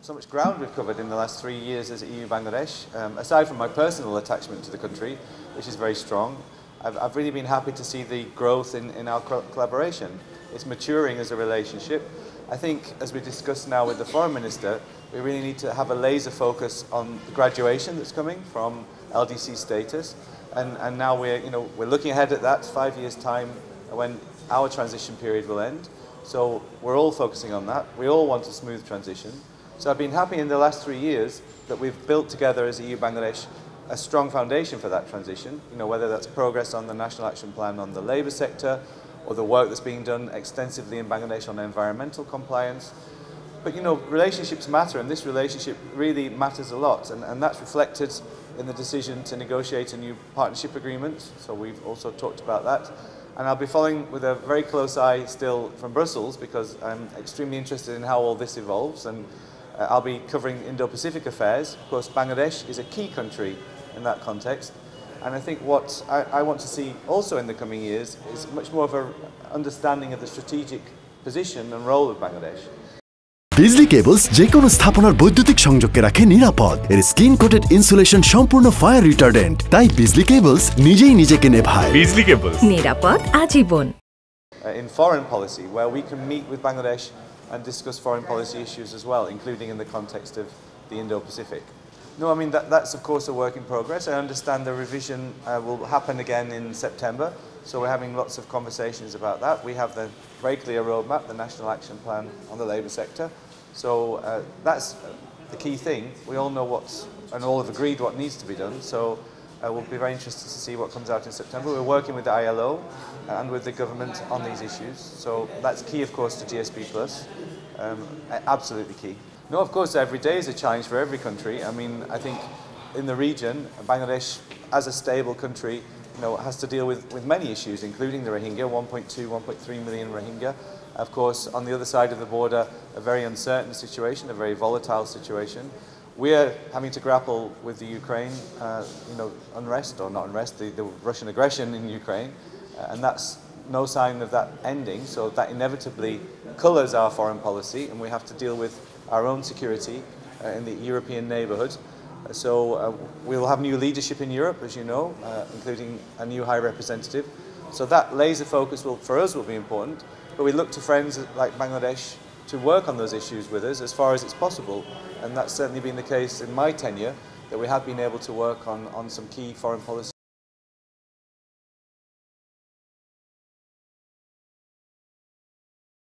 So much ground we've covered in the last 3 years as EU-Bangladesh. Aside from my personal attachment to the country, which is very strong, I've really been happy to see the growth in our collaboration. It's maturing as a relationship. I think, as we discussed now with the Foreign Minister, we really need to have a laser focus on the graduation that's coming from LDC status. And now we're looking ahead at that 5 years' time when our transition period will end. So we're all focusing on that. We all want a smooth transition. So I've been happy in the last 3 years that we've built together as EU-Bangladesh a strong foundation for that transition, whether that's progress on the National Action Plan on the labour sector or the work that's being done extensively in Bangladesh on environmental compliance. But relationships matter, and this relationship really matters a lot, and that's reflected in the decision to negotiate a new partnership agreement, so we've also talked about that. And I'll be following with a very close eye still from Brussels, because I'm extremely interested in how all this evolves, and I'll be covering Indo-Pacific affairs. Of course, Bangladesh is a key country in that context, and I think what I want to see also in the coming years is much more of an understanding of the strategic position and role of Bangladesh. Bijli cables যে কোনো স্থাপনার বৈদ্যুতিক সংযোগকে রাখে নিরাপদ। এর skin coated insulation সম্পূর্ণ fire retardant, তাই বিজলি cables নিজেই নিজেকে নেভায়। বিজলি কেবলস, নিরাপদ আজীবন। In foreign policy, where we can meet with Bangladesh and discuss foreign policy issues as well, including in the context of the Indo-Pacific. No, I mean that's of course a work in progress. I understand the revision will happen again in September, so we're having lots of conversations about that. We have the very clear roadmap, the National Action Plan on the labour sector. So that's the key thing. We all know and all have agreed what needs to be done. So we'll be very interested to see what comes out in September. We're working with the ILO and with the government on these issues. So that's key, of course, to GSP+. Absolutely key. No, of course, every day is a challenge for every country. I mean, I think in the region, Bangladesh, as a stable country, has to deal with many issues, including the Rohingya, 1.2, 1.3 million Rohingya. Of course, on the other side of the border, a very uncertain situation, a very volatile situation. We're having to grapple with the Ukraine, unrest, or not unrest, the Russian aggression in Ukraine, and that's no sign of that ending, so that inevitably colours our foreign policy, and we have to deal with our own security in the European neighbourhood. So we'll have new leadership in Europe, as you know, including a new High Representative. So that laser focus for us will be important, but we look to friends like Bangladesh to work on those issues with us as far as it's possible, and that's certainly been the case in my tenure, that we have been able to work on some key foreign policy